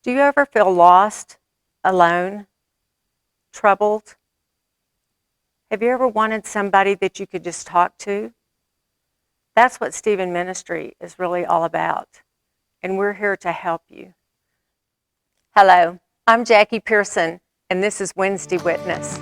Do you ever feel lost, alone, troubled? Have you ever wanted somebody that you could just talk to? That's what Stephen Ministry is really all about, and we're here to help you. Hello, I'm Jackie Pearson, and this is Wednesday Witness.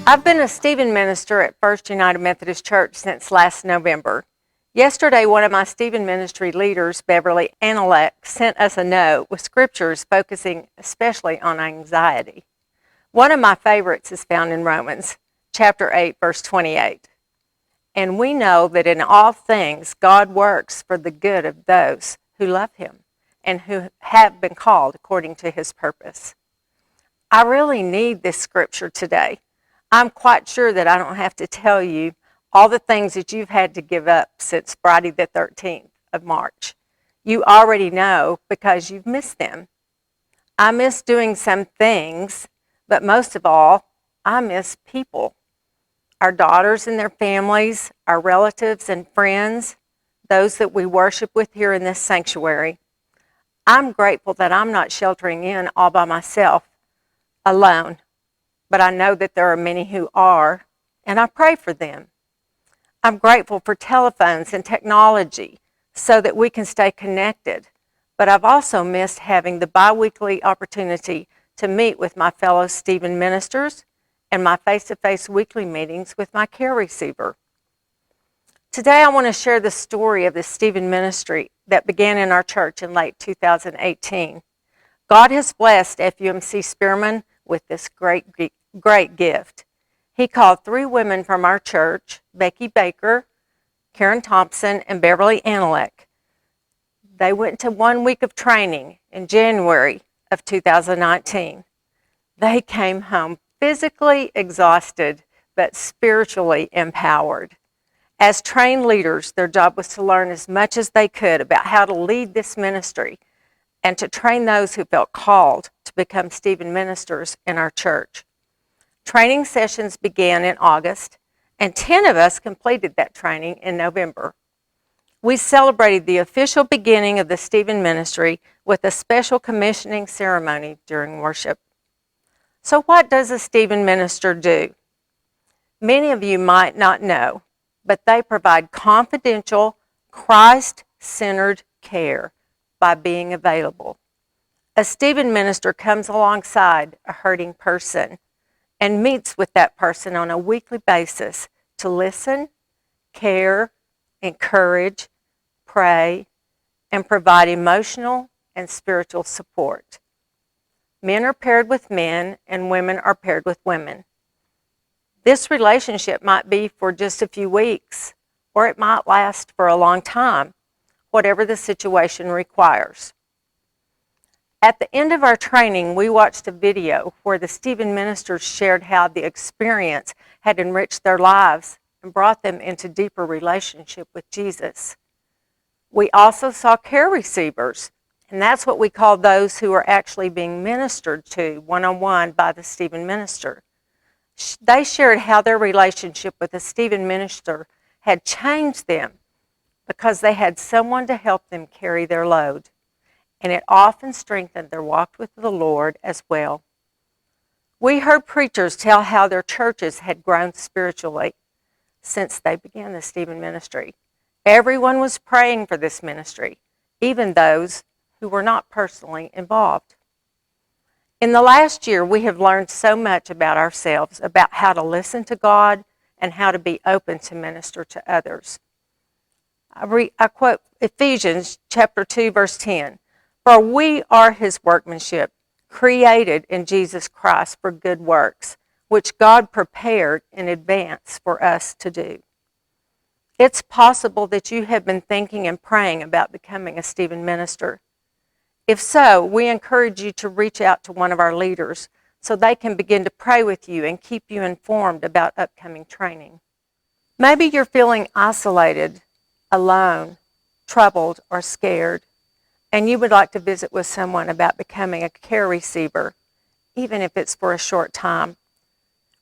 I've been a Stephen minister at First United Methodist Church since last November. Yesterday, one of my Stephen Ministry leaders, Beverly Analek, sent us a note with scriptures focusing especially on anxiety. One of my favorites is found in Romans chapter 8, verse 28. And we know that in all things God works for the good of those who love him and who have been called according to his purpose. I really need this scripture today. I'm quite sure that I don't have to tell you all the things that you've had to give up since Friday the 13th of March. You already know because you've missed them. I miss doing some things, but most of all, I miss people. Our daughters and their families, our relatives and friends, those that we worship with here in this sanctuary. I'm grateful that I'm not sheltering in all by myself, alone. But I know that there are many who are, and I pray for them. I'm grateful for telephones and technology so that we can stay connected. But I've also missed having the bi-weekly opportunity to meet with my fellow Stephen ministers and my face-to-face weekly meetings with my care receiver. Today I want to share the story of the Stephen ministry that began in our church in late 2018. God has blessed FUMC Spearman with this great gift. He called 3 women from our church, Becky Baker, Karen Thompson, and Beverly Analek. They went to 1 week of training in January of 2019. They came home physically exhausted, but spiritually empowered. As trained leaders, their job was to learn as much as they could about how to lead this ministry and to train those who felt called to become Stephen ministers in our church. Training sessions began in August, and 10 of us completed that training in November. We celebrated the official beginning of the Stephen ministry with a special commissioning ceremony during worship. So what does a Stephen minister do? Many of you might not know, but they provide confidential, Christ-centered care by being available. A Stephen minister comes alongside a hurting person and meets with that person on a weekly basis to listen, care, encourage, pray, and provide emotional and spiritual support. Men are paired with men and women are paired with women. This relationship might be for just a few weeks, or it might last for a long time, whatever the situation requires. At the end of our training, we watched a video where the Stephen ministers shared how the experience had enriched their lives and brought them into deeper relationship with Jesus. We also saw care receivers, and that's what we call those who are actually being ministered to one-on-one by the Stephen minister. They shared how their relationship with the Stephen minister had changed them because they had someone to help them carry their load. And it often strengthened their walk with the Lord as well. We heard preachers tell how their churches had grown spiritually since they began the Stephen ministry. Everyone was praying for this ministry, even those who were not personally involved. In the last year, we have learned so much about ourselves, about how to listen to God and how to be open to minister to others. I quote Ephesians chapter 2, verse 10. For we are his workmanship, created in Jesus Christ for good works, which God prepared in advance for us to do. It's possible that you have been thinking and praying about becoming a Stephen minister. If so, we encourage you to reach out to one of our leaders so they can begin to pray with you and keep you informed about upcoming training. Maybe you're feeling isolated, alone, troubled, or scared, and you would like to visit with someone about becoming a care receiver, even if it's for a short time.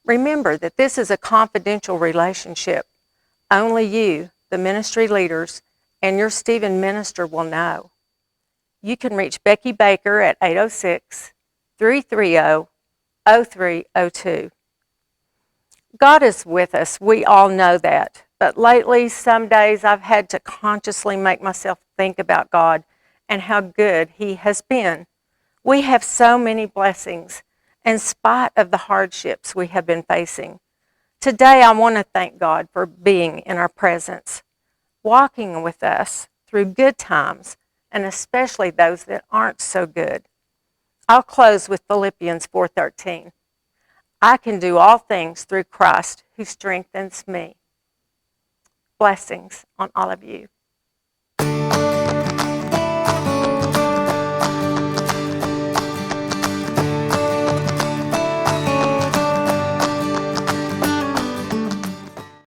Remember that this is a confidential relationship. Only you, the ministry leaders, and your Stephen minister will know. You can reach Becky Baker at 806-330-0302. God is with us. We all know that. But lately, some days I've had to consciously make myself think about God and how good He has been. We have so many blessings in spite of the hardships we have been facing. Today, I want to thank God for being in our presence, walking with us through good times, and especially those that aren't so good. I'll close with Philippians 4:13. I can do all things through Christ who strengthens me. Blessings on all of you.